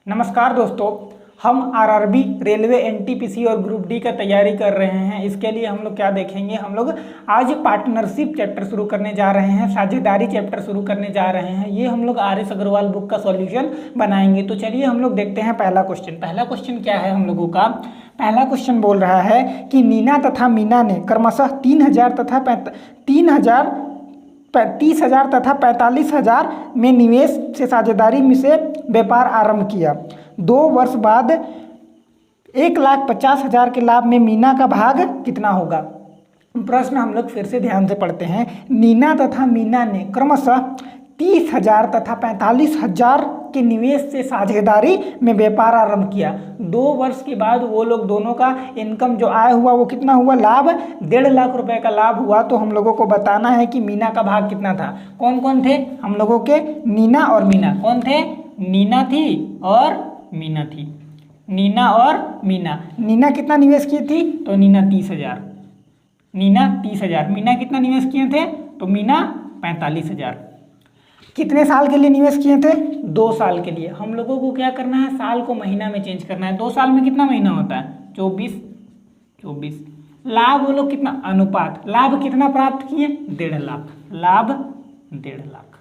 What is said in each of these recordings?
नमस्कार दोस्तों, हम आरआरबी, रेलवे, एनटीपीसी और ग्रुप डी का तैयारी कर रहे हैं। इसके लिए हम लोग क्या देखेंगे, हम लोग आज पार्टनरशिप चैप्टर शुरू करने जा रहे हैं, साझेदारी चैप्टर शुरू करने जा रहे हैं। ये हम लोग आर एस अग्रवाल बुक का सॉल्यूशन बनाएंगे। तो चलिए हम लोग देखते हैं पहला क्वेश्चन। पहला क्वेश्चन क्या है हम लोगों का? पहला क्वेश्चन बोल रहा है कि नीना तथा मीना ने क्रमशः 30,000 तथा 30,000 तथा 45,000 में निवेश से साझेदारी में से व्यापार आरंभ किया। 2 वर्ष बाद 1,50,000 के लाभ में मीना का भाग कितना होगा? प्रश्न हम लोग फिर से ध्यान से पढ़ते हैं। नीना तथा मीना ने क्रमशः 30,000 तथा 45,000 के निवेश से साझेदारी में व्यापार आरंभ किया। 2 वर्ष के बाद वो लोग दोनों का इनकम जो आय हुआ वो कितना हुआ? लाभ 1.5 लाख रुपए का लाभ हुआ। तो हम लोगों को बताना है कि मीना का भाग कितना था। कौन कौन थे हम लोगों के? नीना और मीना। कौन थे? नीना थी और मीना थी। नीना और मीना। नीना कितना निवेश की थी? तो नीना 30,000। नीना 30,000। मीना कितना निवेश किए थे? तो मीना 45,000। कितने साल के लिए निवेश किए थे? 2 साल के लिए। हम लोगों को क्या करना है? साल को महीना में चेंज करना है। 2 साल में कितना महीना होता है? 24। लाभ वो लोग कितना? अनुपात। लाभ कितना प्राप्त किए? 1.5 लाख। लाभ 1.5 लाख।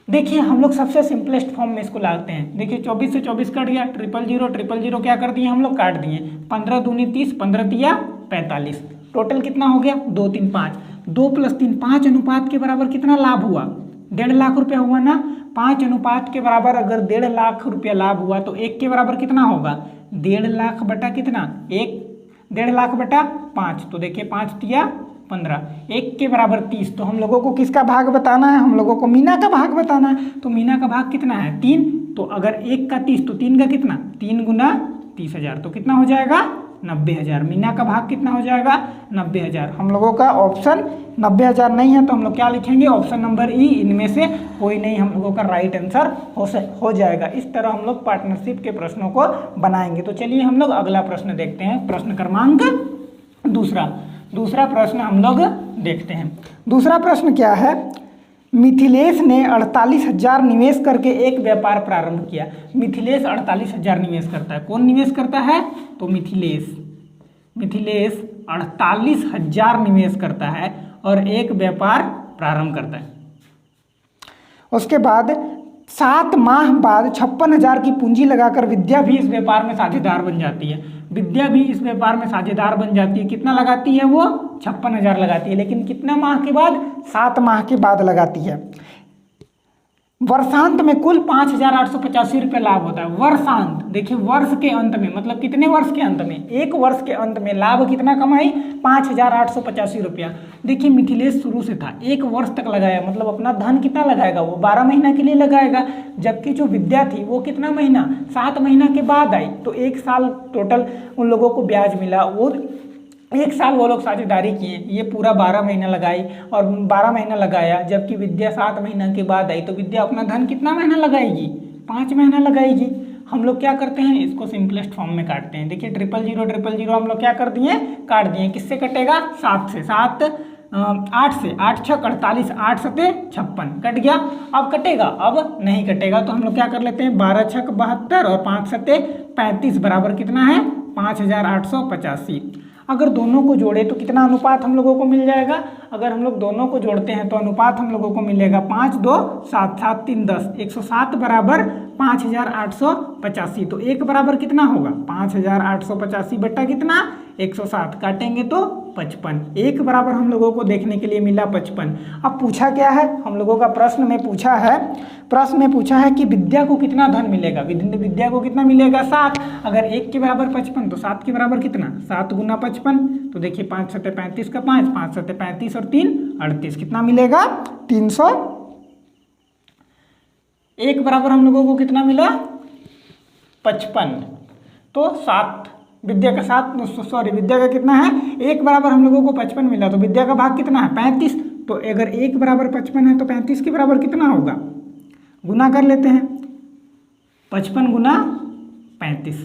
देखिए हम लोग सबसे सिंपलेस्ट फॉर्म में इसको लाते हैं। देखिए 24 से 24 कट गया, 000 क्या कर दिए हम लोग? काट दिए। 15 दूनी 30, 15 तिया 45। टोटल कितना हो गया? 2 3 5। 2 + 3 5 अनुपात के बराबर कितना लाभ हुआ? 1.5 लाख रुपया हुआ ना। 5 अनुपात के बराबर अगर 1.5 लाख रुपया लाभ हुआ तो 1 के बराबर कितना होगा? 1.5 लाख बटा कितना? 1.5 लाख बटा 5। तो देखिए 5 तिया 15, 1 के बराबर 30। तो हम लोगों को किसका भाग बताना है? हम लोगों को मीना का भाग बताना है। तो मीना का भाग कितना है? 3। तो अगर 1 का 30 तो 3 का कितना? 3 गुना 30,000। तो कितना हो जाएगा? 90,000। मीना का भाग कितना हो जाएगा? 90,000। हम लोगों का ऑप्शन 90,000 नहीं है तो हम लोग क्या लिखेंगे? ऑप्शन नंबर ई। इनमें से कोई नहीं हम लोगों का राइट आंसर हो जाएगा। इस तरह हम लोग पार्टनरशिप के प्रश्नों को बनाएंगे। तो चलिए हम लोग अगला प्रश्न देखते हैं। प्रश्न क्रमांक दूसरा प्रश्न हम लोग देखते हैं। दूसरा प्रश्न क्या है? मिथिलेश ने 48,000 निवेश करके एक व्यापार प्रारंभ किया। मिथिलेश 48,000 निवेश करता है। कौन निवेश करता है? तो मिथिलेश 48,000 निवेश करता है और एक व्यापार प्रारंभ करता है। उसके बाद 7 माह बाद 56,000 की पूंजी लगाकर विद्या भी इस व्यापार में साझेदार बन जाती है। विद्या भी इस व्यापार में साझेदार बन जाती है। कितना लगाती है वो? 56,000 लगाती है। लेकिन कितना माह के बाद? 7 माह के बाद लगाती है। वर्षांत में कुल 5,885 रुपये लाभ होता है। वर्षांत देखिए वर्ष के अंत में, मतलब कितने वर्ष के अंत में? 1 वर्ष के अंत में लाभ कितना कमाई? 5,885 रुपया। देखिए मिथिलेश शुरू से था, 1 वर्ष तक लगाया, मतलब अपना धन कितना लगाएगा? वो 12 महीना के लिए लगाएगा। जबकि जो विद्या थी वो कितना महीना? 7 महीना के बाद आई। तो 1 साल टोटल उन लोगों को ब्याज मिला। वो 1 साल वो लोग साझेदारी किए। ये पूरा 12 महीना लगाई और 12 महीना लगाया। जबकि विद्या 7 महीना के बाद आई तो विद्या अपना धन कितना महीना लगाएगी? 5 महीना लगाएगी। हम लोग क्या करते हैं? इसको सिंपलेस्ट फॉर्म में काटते हैं। देखिए 000 हम लोग क्या कर दिए? काट दिए। किससे कटेगा? 7 से। 8 से 8 6 48, 8 7 56 कट गया। अब कटेगा? अब नहीं कटेगा। तो हम लोग क्या कर लेते हैं? 12 6 72 और 5 7 35 बराबर कितना है? 5,885। अगर दोनों को जोड़े तो कितना अनुपात हम लोगों को मिल जाएगा? अगर हम लोग दोनों को जोड़ते हैं तो अनुपात हम लोगों को मिलेगा 5 2 7 7 3 10। 107 बराबर 5,885। तो 1 बराबर कितना होगा? 5,885 बटा कितना? 107। काटेंगे तो 55। 1 बराबर हम लोगों को देखने के लिए मिला 55। अब पूछा क्या है हम लोगों का? प्रश्न में पूछा है कि विद्या को कितना धन मिलेगा? विद्या को कितना मिलेगा? 7। अगर 1 के बराबर 55 तो 7 के बराबर कितना? 7 गुना 55। तो देखिए 5 7 35 का 5, 5 7 35 और 3 38। कितना मिलेगा? 300। 1 बराबर हम लोगों को कितना मिला? 55। तो 7 विद्या का 7 सॉरी विद्या का कितना है? 1 बराबर हम लोगों को 55 मिला। तो विद्या का भाग कितना है? 35। तो अगर 1 बराबर 55 है तो 35 के बराबर कितना होगा? गुना कर लेते हैं। 55 गुना 35।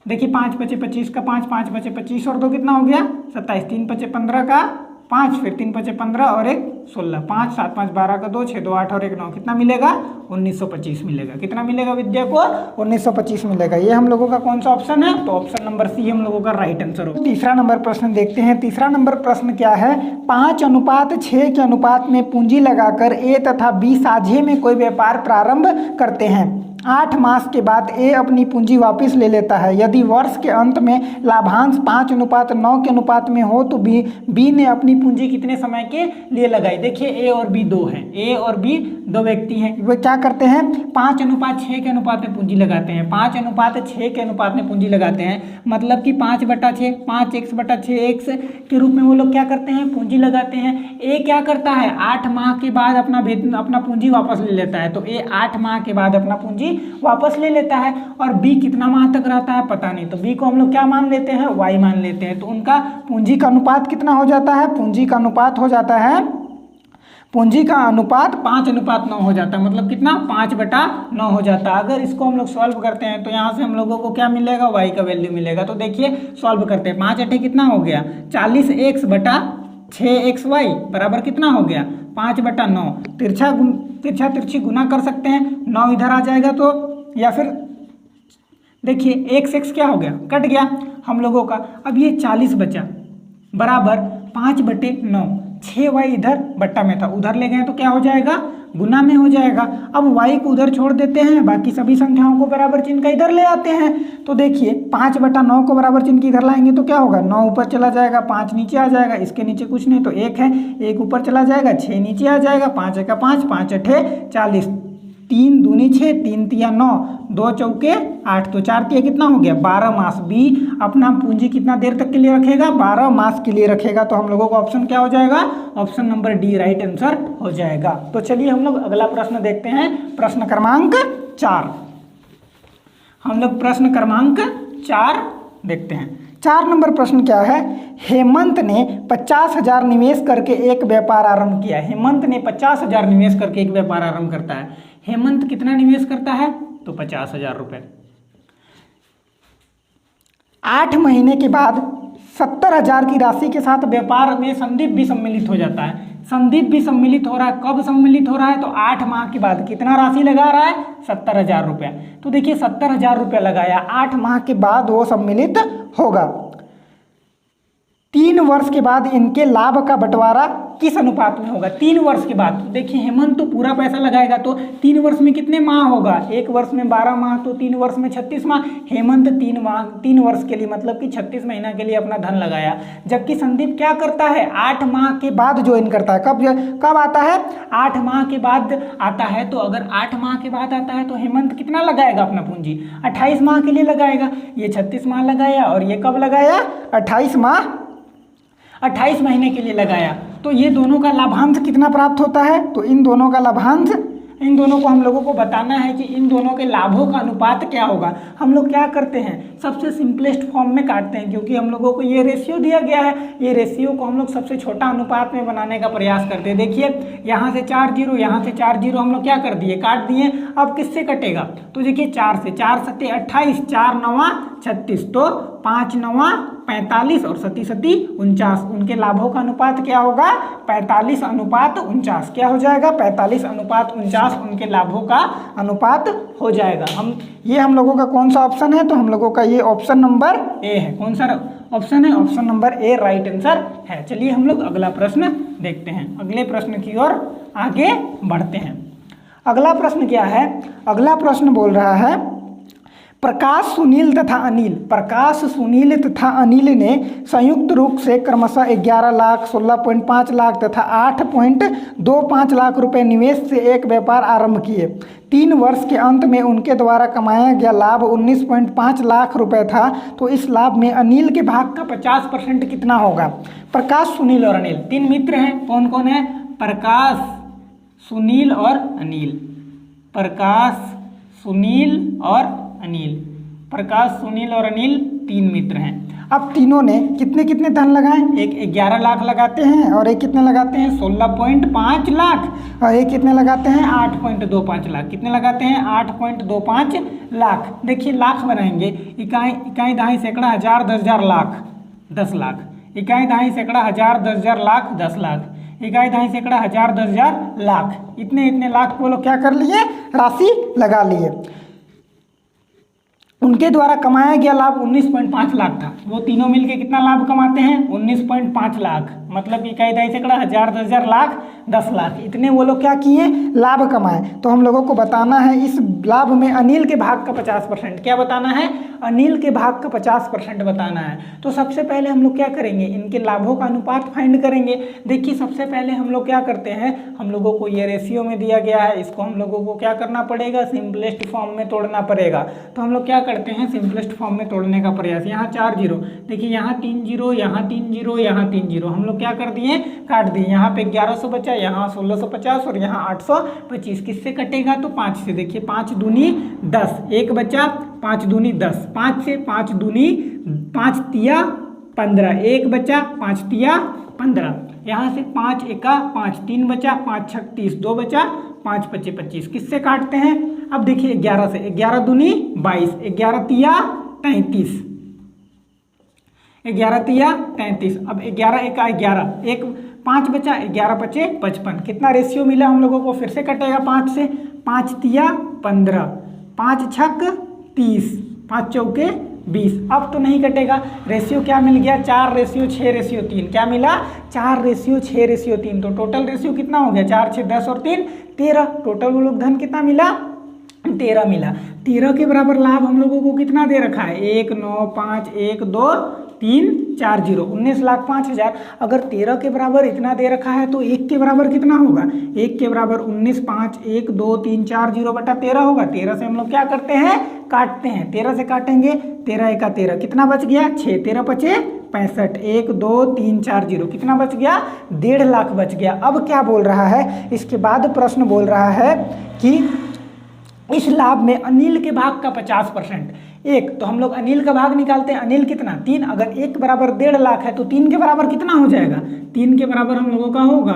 देखिए 5 बचे 25 का 5, 5 बचे 25 और 2 कितना हो गया? 27। 3 बचे 15 का 5, फिर 3 बचे 15 और 1 16, 5 7 5 12 का 2, 6 2 8 और 1 9, कितना मिलेगा 1925 मिलेगा। कितना मिलेगा विद्या को 1925 मिलेगा। ये हम लोगों का कौन सा ऑप्शन है, तो ऑप्शन नंबर सी हम लोगों का राइट आंसर होगा। तीसरा नंबर प्रश्न देखते हैं। तीसरा नंबर प्रश्न क्या है, 5:6 के अनुपात में पूंजी लगाकर ए तथा बी साझे में कोई व्यापार प्रारंभ करते हैं। 8 मास के बाद ए अपनी पूंजी वापस ले लेता है। यदि वर्ष के अंत में लाभांश 5:9 के अनुपात में हो तो बी ने अपनी पूंजी कितने समय के लिए लगाई। देखिए ए और बी दो हैं, ए और बी दो व्यक्ति हैं। वे क्या करते हैं, 5:6 के अनुपात में पूंजी लगाते हैं। 5:6 के अनुपात में पूंजी लगाते हैं, मतलब कि 5/6, 5x/6x के रूप में वो लोग क्या करते हैं, पूंजी लगाते हैं। ए क्या करता है, 8 माह के बाद अपना पूंजी वापस ले लेता है। तो ए 8 माह के बाद अपना पूंजी वापस ले लेता है। और बी कितना माह तक रहता है पता नहीं, तो बी को हम लोग क्या मान लेते हैं, वाई मान लेते हैं। तो उनका पूंजी का अनुपात कितना हो जाता है, पूंजी का अनुपात हो जाता है, पूंजी का अनुपात 5:9 हो जाता है। मतलब कितना, 5/9 हो जाता है। अगर इसको हम लोग सॉल्व करते हैं तो यहाँ से हम लोगों को क्या मिलेगा, वाई का वैल्यू मिलेगा। तो देखिए सॉल्व करते हैं, 5 कितना हो गया, 40x/6xy बराबर कितना हो गया, 5/9। तिरछा तिरछी गुना कर सकते हैं, 9 इधर आ जाएगा तो, या फिर देखिए x क्या हो गया, कट गया हम लोगों का। अब ये 40 बचा बराबर 5/9, 6y इधर बट्टा में था, उधर ले गए तो क्या हो जाएगा, गुना में हो जाएगा। अब y को उधर छोड़ देते हैं, बाकी सभी संख्याओं को बराबर चिन्ह का इधर ले आते हैं। तो देखिए 5/9 को बराबर चिन्ह की इधर लाएंगे तो क्या होगा, 9 ऊपर चला जाएगा, 5 नीचे आ जाएगा, इसके नीचे कुछ नहीं तो 1 है, 1 ऊपर चला जाएगा, 6 नीचे आ जाएगा, 5 का 5, 5 8 40, 3 दूनी 6, 3 तिया 9, 2 चौके 8, तो 4 तिया कितना हो गया, 12 मास। बी अपना पूंजी कितना देर तक के लिए रखेगा, 12 मास के लिए रखेगा। तो हम लोगों का ऑप्शन क्या हो जाएगा, option number D right answer हो जाएगा। तो चलिए हम लोग अगला प्रश्न देखते हैं, प्रश्न क्रमांक 4। हम लोग प्रश्न क्रमांक 4 देखते हैं। 4 नंबर प्रश्न क्या है, हेमंत ने 50,000 निवेश करके एक व्यापार आरंभ किया। हेमंत ने 50,000 निवेश करके एक व्यापार आरंभ करता है। हेमंत कितना निवेश करता है, तो 50,000 रुपये। 8 महीने के बाद 70,000 की राशि के साथ व्यापार में संदीप भी सम्मिलित हो जाता है। संदीप भी सम्मिलित हो रहा है, कब सम्मिलित हो रहा है, तो 8 माह के बाद। कितना राशि लगा रहा है, 70,000 रुपया। तो देखिए 70,000 रुपया लगाया, 8 माह के बाद वो सम्मिलित होगा। 3 वर्ष के बाद इनके लाभ का बंटवारा किस अनुपात में होगा, 3 वर्ष के बाद। देखिए हेमंत तो पूरा पैसा लगाएगा, तो 3 वर्ष में कितने माह होगा, 1 वर्ष में 12 माह, तो 3 वर्ष में 36 माह। हेमंत 3 वर्ष के लिए मतलब कि 36 महीना के लिए अपना धन लगाया। जबकि संदीप क्या करता है, 8 माह के बाद ज्वाइन करता है। कब आता है, 8 माह के बाद आता है। तो अगर 8 माह के बाद आता है तो हेमंत कितना लगाएगा अपना पूंजी, 28 माह के लिए लगाएगा। ये 36 माह लगाया और ये कब लगाया, 28 महीने के लिए लगाया। तो ये दोनों का लाभांश कितना प्राप्त होता है, तो इन दोनों का लाभांश, इन दोनों को हम लोगों को बताना है कि इन दोनों के लाभों का अनुपात क्या होगा। हम लोग क्या करते हैं, सबसे सिंपलेस्ट फॉर्म में काटते हैं, क्योंकि हम लोगों को ये रेशियो दिया गया है। ये रेशियो को हम लोग सबसे छोटा अनुपात में बनाने का प्रयास करते हैं। देखिए यहाँ से 4 जीरो, यहाँ से 4 जीरो हम लोग क्या कर दिए, काट दिए। अब किससे कटेगा, तो देखिए 4 से, 4 सत्ते 28, 4 नवा 36, तो 5 नवा 45 और 7 49। उनके लाभों का अनुपात क्या होगा, 45:49। क्या हो जाएगा, 45:49 उनके लाभों का अनुपात हो जाएगा। हम लोगों का कौन सा ऑप्शन है, तो हम लोगों का ये ऑप्शन नंबर ए है। कौन सा ऑप्शन है, option number A right answer है। चलिए हम लोग अगला प्रश्न देखते हैं, अगले प्रश्न की ओर आगे बढ़ते हैं। अगला प्रश्न क्या है, अगला प्रश्न बोल रहा है, प्रकाश सुनील तथा अनिल ने संयुक्त रूप से क्रमशः 11 लाख, 16.5 लाख तथा 8.25 लाख रुपए निवेश से एक व्यापार आरंभ किए। 3 वर्ष के अंत में उनके द्वारा कमाया गया लाभ 19.5 लाख रुपए था। तो इस लाभ में अनिल के भाग का 50% कितना होगा। प्रकाश, सुनील और अनिल 3 मित्र हैं। कौन कौन है, प्रकाश, सुनील और अनिल। प्रकाश, सुनील और अनिल। प्रकाश, सुनील और अनिल 3 मित्र हैं। अब तीनों ने कितने कितने धन लगाए, एक 11 लाख लगाते हैं और एक कितने लगाते हैं 16.5 लाख, और एक कितने लगाते हैं 8.25 लाख। कितने लगाते हैं 8.25 लाख। देखिए लाख बनाएंगे, इकाई दहाई सैकड़ा हजार 10,000 लाख 10 लाख। इकाई दहाई सैकड़ा हजार 10,000 लाख 10 लाख। इकाई दहाई सैकड़ा, हजार, 10,000, लाख, इतने लाख को लोग क्या कर लिए, राशि लगा लिए। उनके द्वारा कमाया गया लाभ 19.5 लाख था। वो तीनों मिलके कितना लाभ कमाते हैं, 19.5 लाख, मतलब इकाई दहाई सैकड़ा, हजार, 10,000, लाख, 10 लाख, इतने वो लोग क्या किए, लाभ कमाए। तो हम लोगों को बताना है इस लाभ में अनिल के भाग का 50%। क्या बताना है, अनिल के भाग का 50% बताना है। तो सबसे पहले हम लोग क्या करेंगे, इनके लाभों का अनुपात फाइंड करेंगे। देखिए सबसे पहले हम लोग क्या करते हैं, हम लोगों को ये रेशियो में दिया गया है, इसको हम लोगों को क्या करना पड़ेगा, सिंपलेस्ट फॉर्म में तोड़ना पड़ेगा। तो हम लोग क्या करते हैं, सिंपलेस्ट फॉर्म में तोड़ने का प्रयास। यहाँ 4 जीरो, देखिए यहाँ 3 जीरो, यहाँ 3 जीरो, यहाँ 3 जीरो, हम लोग क्या कर दिए, काट दिए। यहाँ पे 1100 बचा, यहाँ 1650 और यहाँ 825। किससे कटेगा, तो 5 से। देखिए 5 दूनी 10, 1 बचा, 5 दूनी 10, 5 से, 5 दूनी 5 तिया 15, 1 बचा, 5 तिया 15, यहाँ से 5 एका 5, 3 बचा, 5 छक 30, 2 बचा, 5 पचे 25। किससे काटते हैं, अब देखिए 11 से, 11 दूनी 22, 11 तिया 33, 11 तिया 33, अब 11 एका 11, 1 5 बचा, 11 पचे 55। कितना रेशियो मिला हम लोगों को, फिर से कटेगा 5 से, 5 तिया 15, 5 छक 30, 5 चौके 20। अब तो नहीं कटेगा, रेशियो क्या मिल गया, 4:6:3। क्या मिला, 4:6:3। तो टोटल रेशियो कितना हो गया, 4 6 10 और 3 13। टोटल वो लोग धन कितना मिला, 13 मिला। 13 के बराबर लाभ हम लोगों को कितना दे रखा है, 1 9 5 1 2 3 4 0, 19,05,000। अगर 13 के बराबर इतना दे रखा है तो 1 के बराबर कितना होगा, 1 के बराबर 19 5 1 2 3 4 0 बटा 13 होगा। 13 से हम लोग क्या करते हैं, काटते हैं। 13 से काटेंगे, 13 एका 13, कितना बच गया, 6, 13 पचे 65, 1 2 3 4 0, कितना बच गया, 1.5 लाख बच गया। अब क्या बोल रहा है, इसके बाद प्रश्न बोल रहा है कि इस लाभ में अनिल के भाग का 50%। एक तो हम लोग अनिल का भाग निकालते हैं, अनिल कितना, 3। अगर 1 बराबर 1.5 लाख है तो 3 के बराबर कितना हो जाएगा, 3 के बराबर हम लोगों का होगा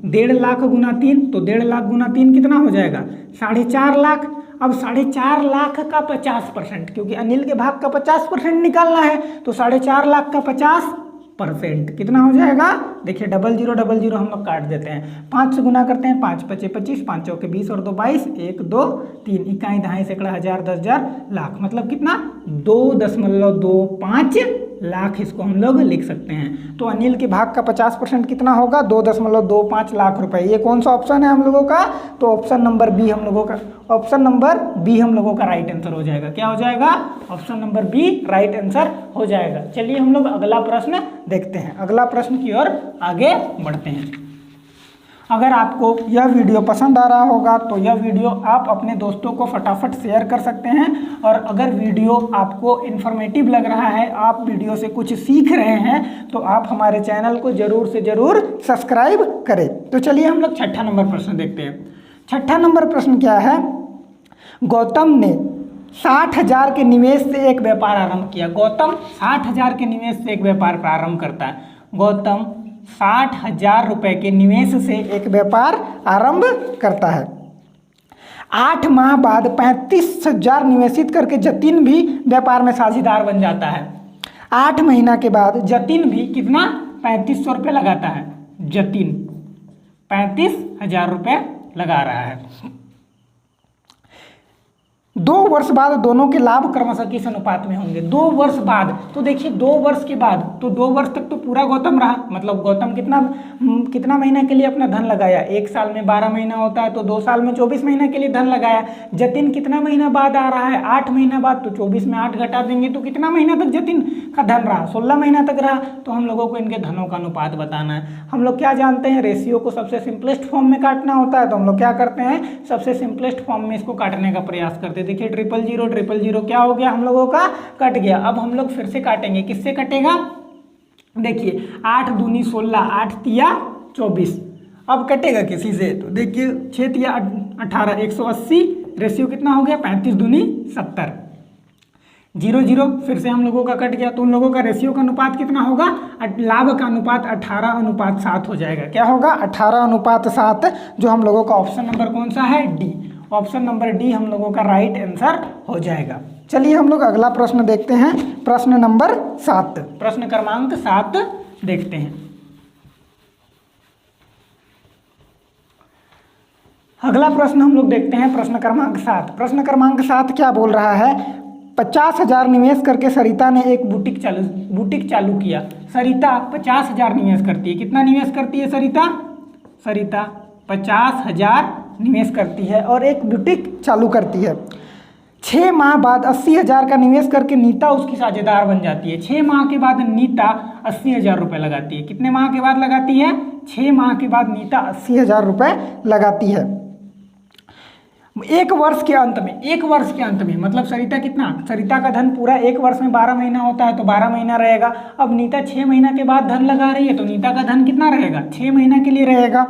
1.5 लाख गुना 3, तो 1.5 लाख गुना 3 कितना हो जाएगा, 4.5 लाख। अब 4.5 लाख का 50%, क्योंकि अनिल के भाग का 50% निकालना है, तो 4.5 लाख का 50% कितना हो जाएगा, देखिए 00 00 हम लोग काट देते हैं, 5 से गुना करते हैं, 5 पचे 25, 5 चौके 20 और 2 22, 1 2 3, इकाई दहाई सैकड़ा, हजार, 10,000, लाख, मतलब कितना 2.25 लाख इसको हम लोग लिख सकते हैं। तो अनिल के भाग का 50% कितना होगा, 2.25 लाख रुपए। ये कौन सा ऑप्शन है हम लोगों का, तो ऑप्शन नंबर बी हम लोगों का, ऑप्शन नंबर बी हम लोगों का राइट आंसर हो जाएगा। क्या हो जाएगा, option number B right answer हो जाएगा। चलिए हम लोग अगला प्रश्न देखते हैं, अगला प्रश्न की ओर आगे बढ़ते हैं। अगर आपको यह वीडियो पसंद आ रहा होगा तो यह वीडियो आप अपने दोस्तों को फटाफट शेयर कर सकते हैं, और अगर वीडियो आपको इन्फॉर्मेटिव लग रहा है, आप वीडियो से कुछ सीख रहे हैं, तो आप हमारे चैनल को ज़रूर से ज़रूर सब्सक्राइब करें। तो चलिए हम लोग 6ठा नंबर प्रश्न देखते हैं। 6ठा नंबर प्रश्न क्या है, गौतम ने 60,000 के निवेश से एक व्यापार आरंभ किया। गौतम 60,000 के निवेश से एक व्यापार प्रारंभ करता है। गौतम 60,000 रुपए के निवेश से एक व्यापार आरंभ करता है। 8 माह बाद 35,000 निवेशित करके जतिन भी व्यापार में साझेदार बन जाता है। 8 महीना के बाद जतिन भी कितना, 3500 रुपये लगाता है। जतिन 35,000 रुपये लगा रहा है। 2 वर्ष बाद दोनों के लाभ क्रमशः किस अनुपात में होंगे। 2 वर्ष बाद, तो देखिए 2 वर्ष के बाद, तो 2 वर्ष तक तो पूरा गौतम रहा, मतलब गौतम कितना महीना के लिए अपना धन लगाया, 1 साल में 12 महीना होता है, तो 2 साल में 24 महीना के लिए धन लगाया। जतिन कितना महीना बाद आ रहा है, 8 महीना बाद, तो 24 में 8 घटा देंगे तो कितना महीना तक जतिन का धन रहा, 16 महीना तक रहा। तो हम लोगों को इनके धनों का अनुपात बताना है। हम लोग क्या जानते हैं, रेशियो को सबसे सिंपलेस्ट फॉर्म में काटना होता है, तो हम लोग क्या करते हैं, सबसे सिंपलेस्ट फॉर्म में इसको काटने का प्रयास करते हैं। देखिए 000 क्या हो गया, हम लोगों का कट गया। अब हम लोग फिर से काटेंगे, किससे कटेगा, देखिए 8 दूनी 16, 8 तिया 24, अब कटेगा किसी से, तो देखिए 6 तिया 18, 180, रेशियो कितना हो गया, 35 दूनी 70, 0 फिर से हम लोगों का कट गया। तो उन लोगों का रेशियो का अनुपात कितना होगा, लाभ का अनुपात 18:7 हो जाएगा। क्या होगा, 18:7, जो हम लोगों का ऑप्शन नंबर कौन सा है, डी। ऑप्शन नंबर डी हम लोगों का राइट आंसर हो जाएगा। चलिए हम लोग अगला प्रश्न देखते हैं, प्रश्न नंबर 7, प्रश्न क्रमांक 7 देखते हैं। अगला प्रश्न हम लोग देखते हैं प्रश्न क्रमांक 7। प्रश्न क्रमांक 7 क्या बोल रहा है, 50,000 निवेश करके सरिता ने एक बुटीक चालू किया। सरिता 50,000 निवेश करती है। कितना निवेश करती है सरिता? सरिता 50,000 निवेश करती है और एक बुटीक चालू करती है। 6 माह बाद 80,000 का निवेश करके नीता उसकी साझेदार बन जाती है। 6 माह के बाद नीता 80,000 रुपये लगाती है। कितने माह के बाद लगाती है? 6 माह के बाद नीता 80,000 रुपये लगाती है। एक वर्ष के अंत में मतलब सरिता का धन पूरा एक वर्ष में 12 महीना होता है तो 12 महीना रहेगा। अब नीता 6 महीना के बाद धन लगा रही है तो नीता का धन कितना रहेगा? 6 महीना के लिए रहेगा।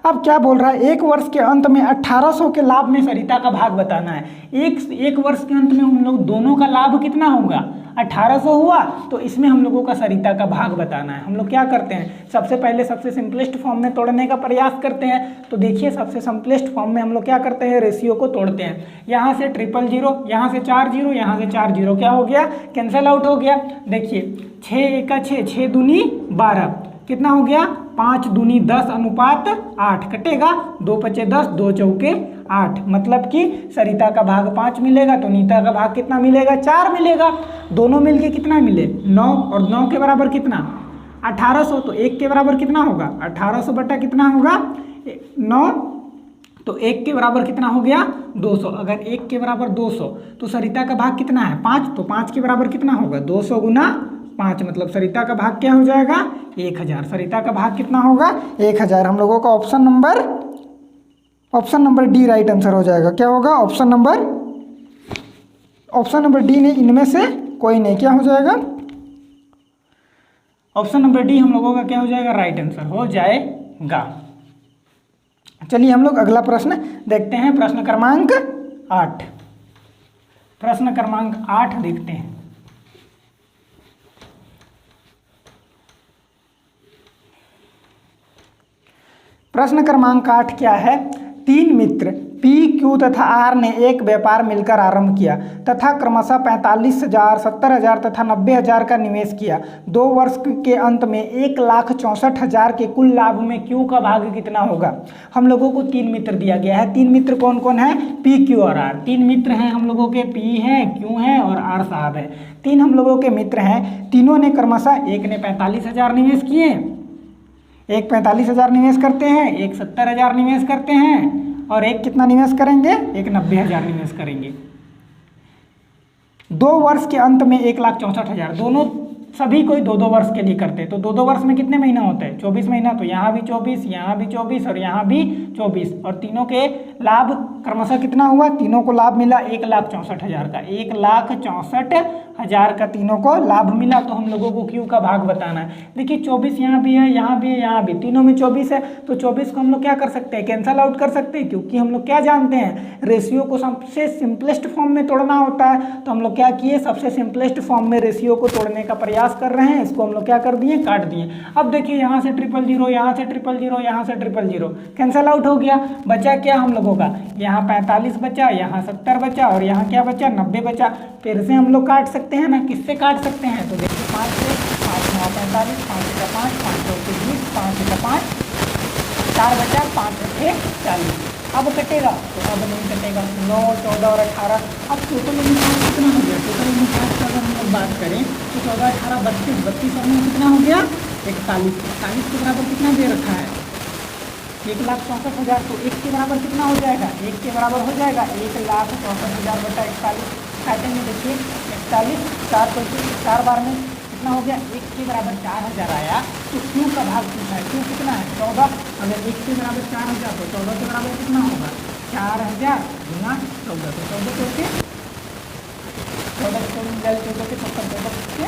अब क्या बोल रहा है, एक वर्ष के अंत में 1800 के लाभ में सरिता का भाग बताना है। एक वर्ष के अंत में हम लोग दोनों का लाभ कितना होगा? 1800 हुआ तो इसमें हम लोगों का सरिता का भाग बताना है। हम लोग क्या करते हैं, सबसे पहले सबसे सिंपलेस्ट फॉर्म में तोड़ने का प्रयास करते हैं। तो देखिए सबसे सिंपलेस्ट फॉर्म में हम लोग क्या करते हैं, रेशियो को तोड़ते हैं। यहाँ से 000, यहाँ से 4 0, यहाँ से 4 0 क्या हो गया? कैंसल आउट हो गया। देखिए 6 एका 6, 6 दूनी 12, कितना हो गया? 5 दूनी 10 अनुपात 8 कटेगा, 2 पचे 10, 2 चौके 8, मतलब कि सरिता का भाग 5 मिलेगा तो नीता का भाग कितना मिलेगा? 4 मिलेगा। दोनों मिलके कितना मिले? 9, और 9 के बराबर कितना? 1800। तो 1 के बराबर कितना होगा? 1800 बटा कितना होगा? 9, तो 1 के बराबर कितना हो गया? 200। अगर 1 के बराबर 200 तो सरिता का भाग कितना है? 5, तो 5 के बराबर कितना होगा? 200 गुना 5, मतलब सरिता का भाग क्या हो जाएगा? 1000। सरिता का भाग कितना होगा? 1000। हम लोगों का option number D right answer हो जाएगा। क्या होगा? ऑप्शन नंबर डी ने इनमें से कोई नहीं, क्या हो जाएगा? ऑप्शन नंबर डी हम लोगों का क्या हो जाएगा? राइट आंसर हो जाएगा। चलिए हम लोग अगला प्रश्न देखते हैं, प्रश्न क्रमांक 8। प्रश्न क्रमांक 8 देखते हैं। प्रश्न क्रमांक 8 क्या है, 3 मित्र P, Q तथा R ने एक व्यापार मिलकर आरंभ किया तथा क्रमशः 45,000, 70,000 तथा 90,000 का निवेश किया। 2 वर्ष के अंत में 1,64,000 के कुल लाभ में Q का भाग कितना होगा? हम लोगों को 3 मित्र दिया गया है। 3 मित्र कौन कौन है? P, Q और R। 3 मित्र हैं हम लोगों के, P है, Q है और R साहब है। 3 हम लोगों के मित्र हैं। तीनों ने क्रमशः, एक ने 45,000 निवेश किए, एक 45,000 निवेश करते हैं, एक 70,000 निवेश करते हैं और एक कितना निवेश करेंगे? एक 90,000 निवेश करेंगे। 2 वर्ष के अंत में 1,64,000, दोनों सभी कोई 2-2 वर्ष के लिए करते हैं। तो 2-2 वर्ष में कितने महीना होता है? 24 महीना। तो यहाँ भी 24, यहाँ भी 24 और यहाँ भी 24, और तीनों के लाभ क्रमशः कितना हुआ? तीनों को लाभ मिला 1,64,000 का। 1,64,000 का तीनों को लाभ मिला। तो हम लोगों को क्यू का भाग बताना है। देखिए 24 यहाँ भी है, यहाँ भी है, यहाँ भी, तीनों में 24 है। तो 24 को हम लोग क्या कर सकते हैं? कैंसल आउट कर सकते हैं, क्योंकि हम लोग क्या जानते हैं, रेशियो को सबसे सिंपलेस्ट फॉर्म में तोड़ना होता है। तो हम लोग क्या किए, सबसे सिंपलेस्ट फॉर्म में रेशियो को तोड़ने का प्रयास कर रहे हैं। इसको हम लोग क्या कर दिए? काट दिए। अब देखिए यहाँ से 000, यहाँ से 000, यहाँ से 000, कैंसल आउट हो गया। बचा क्या हम लोगों का? यहाँ 45 बचा, यहाँ 70 बचा और यहाँ क्या बचा? 90 बचा। फिर से हम लोग काट सकते हैं ना, किससे काट सकते हैं? तो देखिए 5 से, 5 9 45, 5 का 5, 5 2 20, 5 का 5, 4 बचा, 5 6 40। अब कटेगा? तो अब नहीं कटेगा। 9 14 और 18। अब टोटल अनुपात कितना हो गया? टोटल अनुपात का अगर हम लोग बात करें तो 14 18 32, 32 और 9 कितना हो गया? 41। 41 के बराबर कितना दे रखा है? 1,64,000। तो 1 के बराबर कितना हो जाएगा? 1 के बराबर हो जाएगा 1,64,000 बटा 41। काटेंगे, देखिए 41, 4 बार में कितना हो गया? 1 के बराबर 4,000 आया। तो क्यू का भाग पूछा है। क्यू कितना है? 14। अगर 1 के बराबर 4,000 तो 14 के बराबर कितना होगा? 4,000 गुना 14। तो 14 चौके 14 के 14 के 70, 14 के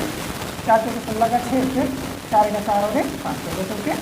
4 चौके 16 का 6, फिर 4 का 4 हो गए 5, 14 चौके